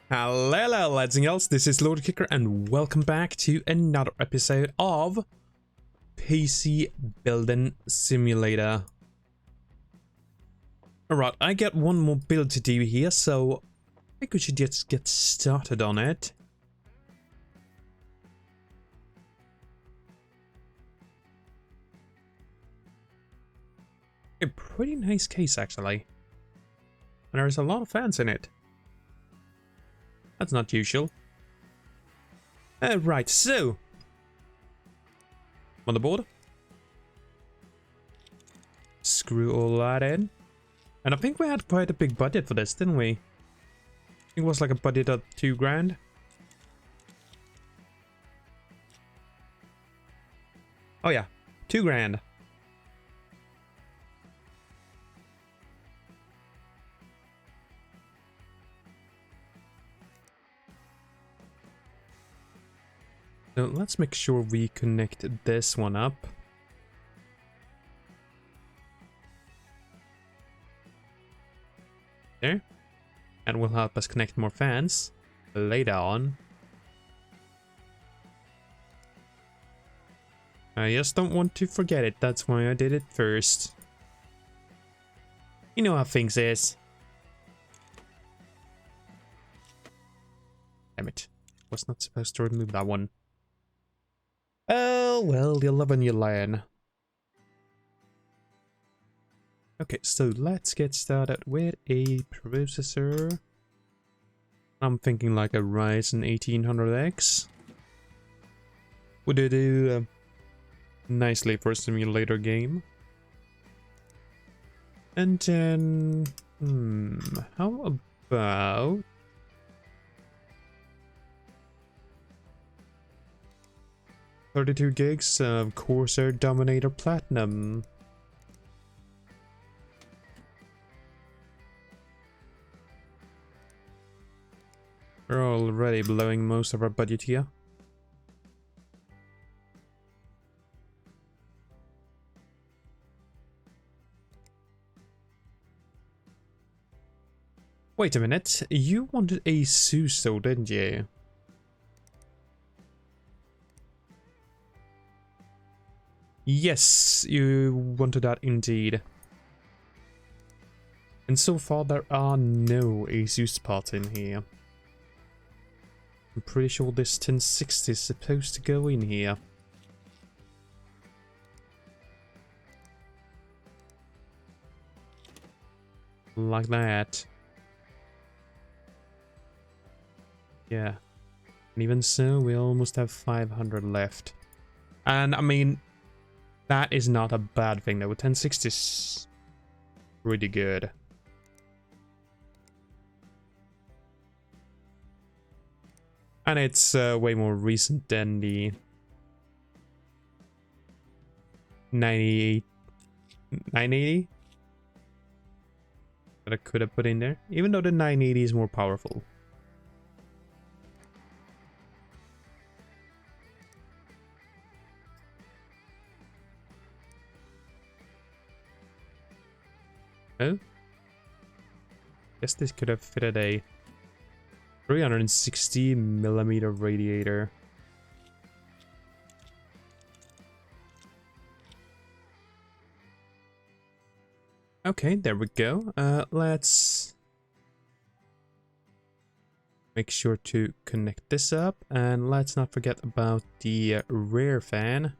Hello lads and girls, this is Lord Kicker and welcome back to another episode of PC Building Simulator. Alright, I got one more build to do here, so I think we should just get started on it. A pretty nice case actually, and there's a lot of fans in it. That's not usual. Right, so on the board. Screw all that in. And I think we had quite a big budget for this, didn't we? I think it was like a budget of 2 grand. Oh yeah, 2 grand. So let's make sure we connect this one up. There. And will help us connect more fans later on. I just don't want to forget it, that's why I did it first. You know how things is. Damn it. Was not supposed to remove that one. Oh, well, you live and you learn. Okay, so let's get started with a processor. I'm thinking like a Ryzen 1800X. Would it do nicely for a simulator game? And then, how about 32 gigs of Corsair Dominator Platinum. We're already blowing most of our budget here. Wait a minute, you wanted a Suso, didn't you? Yes, you wanted that indeed. And so far there are no Asus parts in here. I'm pretty sure this 1060 is supposed to go in here. Like that. Yeah. And even so, we almost have 500 left. And I mean, that is not a bad thing though. 1060 is pretty good. And it's way more recent than the 980 that I could have put in there. Even though the 980 is more powerful. Oh, guess this could have fitted a 360mm radiator. Okay, there we go. Let's make sure to connect this up, and let's not forget about the rear fan.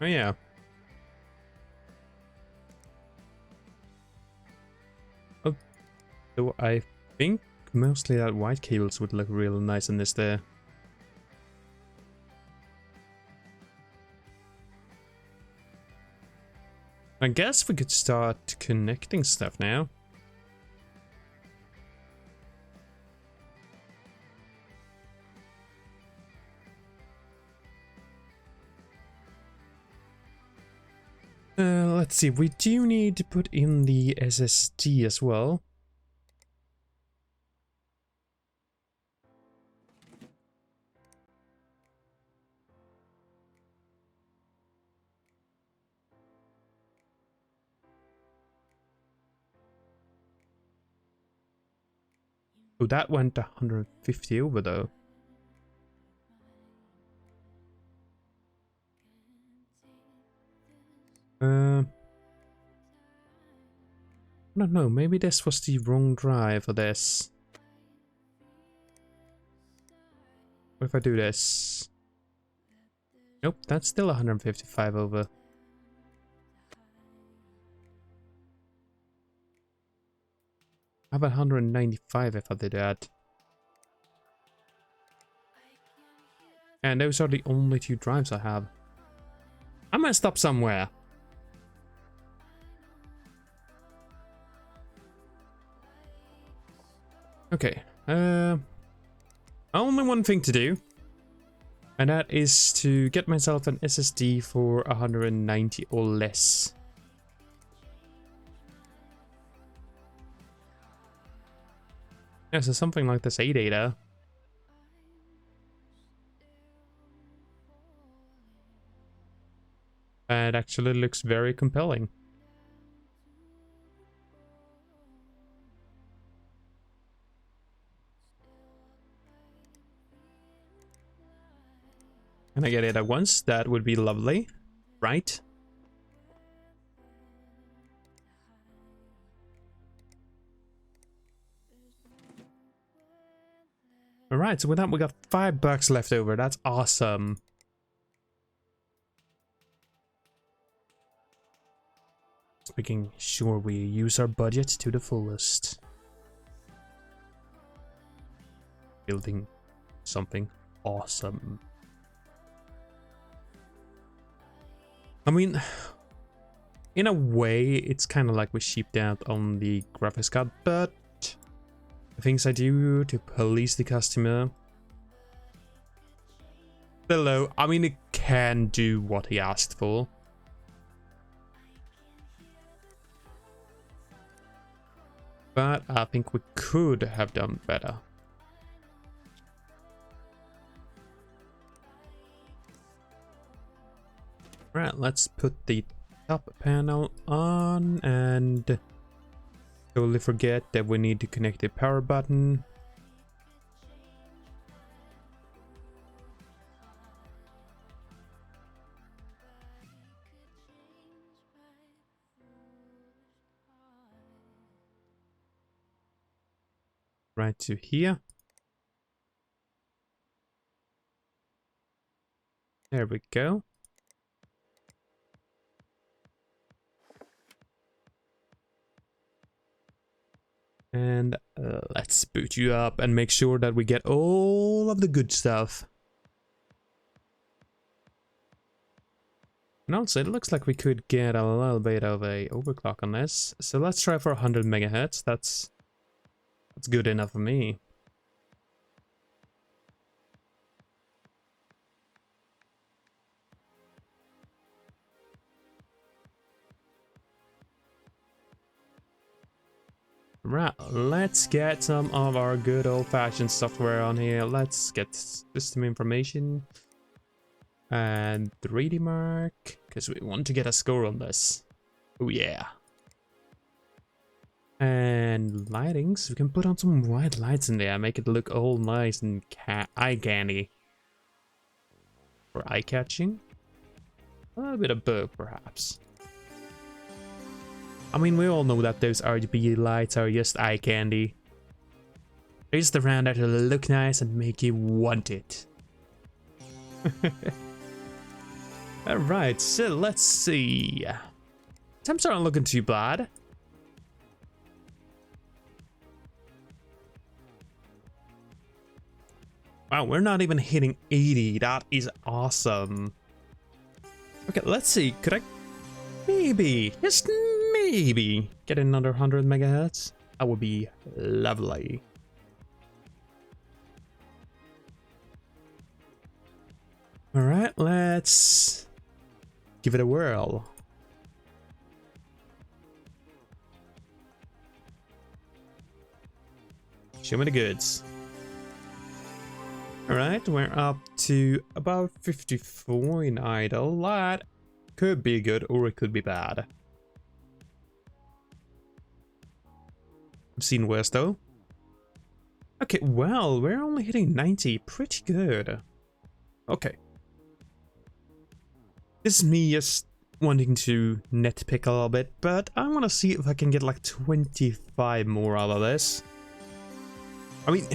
Oh yeah. Oh, so I think mostly that white cables would look real nice in this there. I guess we could start connecting stuff now. Let's see, we do need to put in the SSD as well. Oh, that went 150 over though. I don't know, maybe this was the wrong drive for this. What if I do this? Nope, that's still 155 over. How about 195 if I did that? And those are the only two drives I have. I might stop somewhere. Okay, only one thing to do, and that is to get myself an SSD for 190 or less. Yeah, so something like this ADATA. That actually looks very compelling. Can I get it at once? That would be lovely, right? Alright, so with that we got $5 left over. That's awesome. Making sure we use our budget to the fullest. Building something awesome. I mean, in a way, it's kind of like we sheeped out on the graphics card, but the things I do to police the customer, still low. I mean, it can do what he asked for. But I think we could have done better. Right, let's put the top panel on and totally forget that we need to connect the power button. Right to here. There we go. And let's boot you up and make sure that we get all of the good stuff. And also, it looks like we could get a little bit of a overclock on this. So let's try for 100 megahertz. That's good enough for me. Right, let's get some of our good old-fashioned software on here. Let's get system information and 3D mark, because we want to get a score on this. Oh yeah. And lightings, we can put on some white lights in there, make it look all nice and eye candy. For eye-catching. A little bit of both, perhaps. I mean, we all know that those RGB lights are just eye candy. They're just around there to look nice and make you want it. Alright, so let's see. Temps aren't looking too bad. Wow, we're not even hitting 80. That is awesome. Okay, let's see. Could I maybe, just maybe, get another 100 megahertz? That would be lovely. Alright, let's give it a whirl. Show me the goods. Alright, we're up to about 54 in idle. That could be good or it could be bad. I've seen worse though. Okay, well, we're only hitting 90. Pretty good. Okay. This is me just wanting to nitpick a little bit, but I want to see if I can get like 25 more out of this. I mean,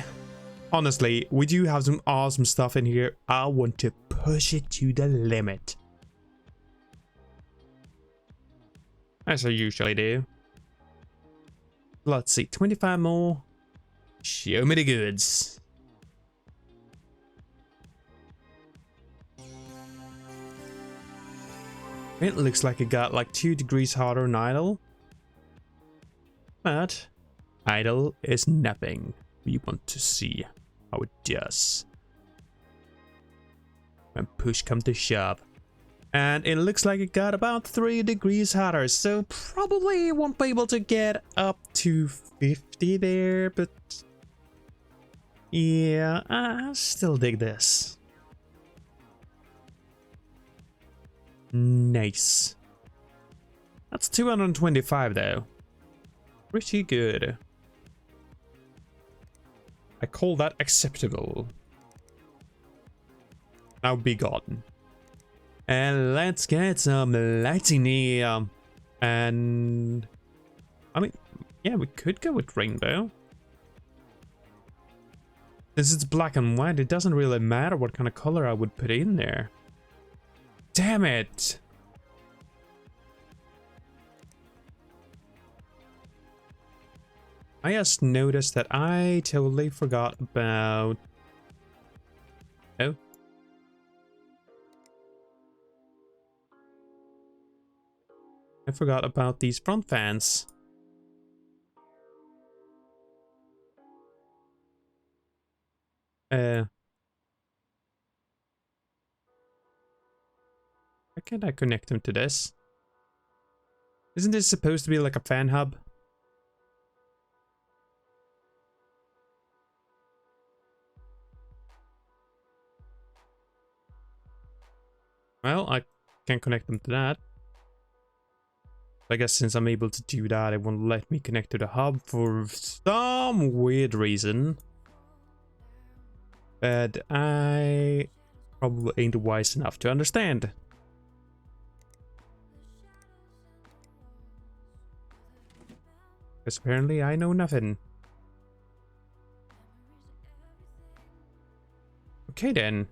honestly, we do have some awesome stuff in here. I want to push it to the limit. As I usually do. Let's see, 25 more. Show me the goods. It looks like it got like 2 degrees hotter than idle. But idle is nothing. We want to see how it does when push comes to shove. And it looks like it got about 3 degrees hotter, so probably won't be able to get up to 50 there, but yeah, I still dig this. Nice. That's 225 though. Pretty good. I call that acceptable. Now be gone. And let's get some lighting here. And I mean, yeah, we could go with rainbow. Since it's black and white, it doesn't really matter what kind of color I would put in there. Damn it! I just noticed that I totally forgot about... Oh. I forgot about these front fans. How can I connect them to this? Isn't this supposed to be like a fan hub? Well, I can connect them to that. I guess since I'm able to do that, it won't let me connect to the hub for some weird reason. But I probably ain't wise enough to understand. Because apparently I know nothing. Okay then.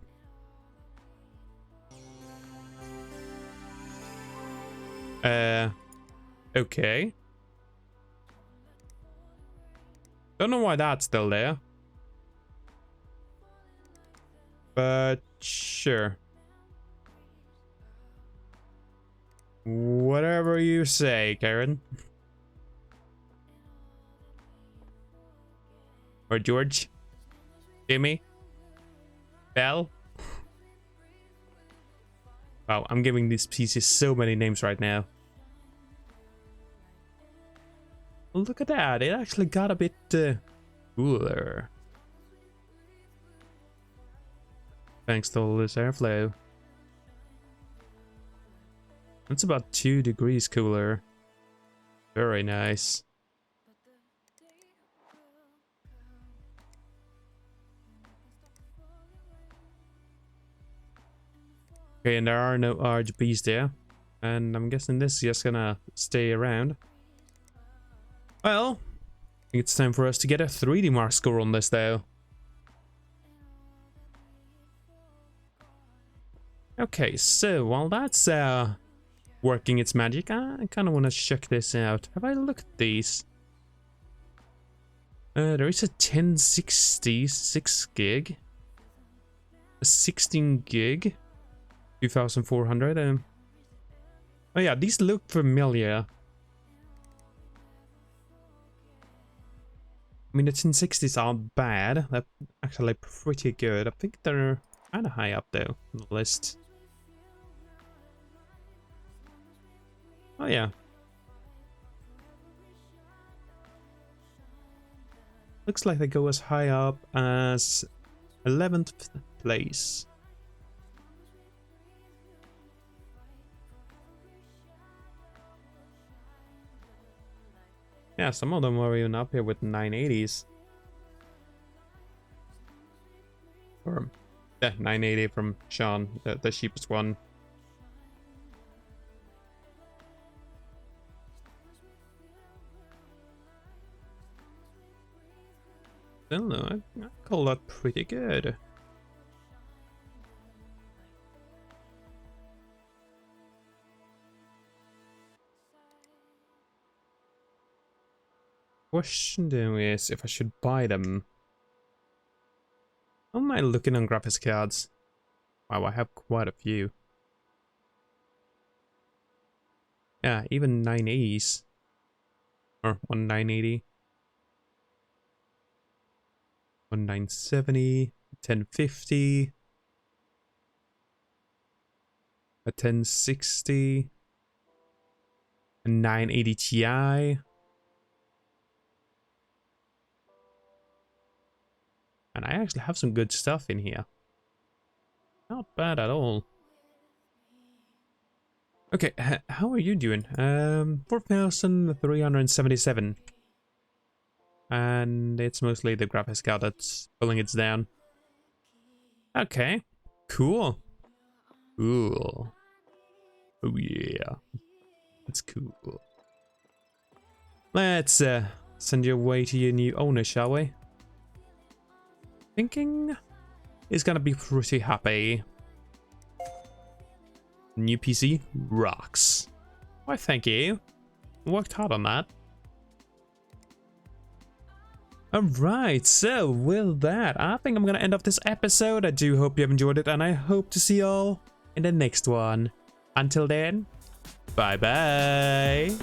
Okay. Don't know why that's still there. But sure. Whatever you say, Karen. Or George. Jimmy. Bell. Wow, I'm giving these pieces so many names right now. Look at that, it actually got a bit cooler. Thanks to all this airflow. It's about 2 degrees cooler. Very nice. Okay, and there are no RGBs there. And I'm guessing this is just gonna stay around. Well, I think it's time for us to get a 3D mark score on this though. Okay, so while that's working its magic, I kind of want to check this out. Have I looked at these? There is a 1060 6 gig, a 16 gig, 2400. Oh yeah, these look familiar. I mean, the 1060s aren't bad. They're actually pretty good. I think they're kind of high up though on the list. Oh yeah. Looks like they go as high up as 11th place. Yeah, some of them are even up here with 980s. Or the 980 from Sean, the cheapest one. I don't know, I call that pretty good. Question though is if I should buy them. How am I looking on graphics cards? Wow, I have quite a few. Yeah, even 980s. Or 1980. 1970, 1050, a 1060, a 980 Ti. And I actually have some good stuff in here. Not bad at all. Okay, how are you doing? 4,377. And it's mostly the graphics card that's pulling it down. Okay, cool. Cool. Oh yeah, that's cool. Let's send you away to your new owner, shall we? Thinking he's gonna be pretty happy. New PC rocks. Why, thank you. Worked hard on that. Alright, so with that, I think I'm gonna end off this episode. I do hope you have enjoyed it, and I hope to see y'all in the next one. Until then, bye bye.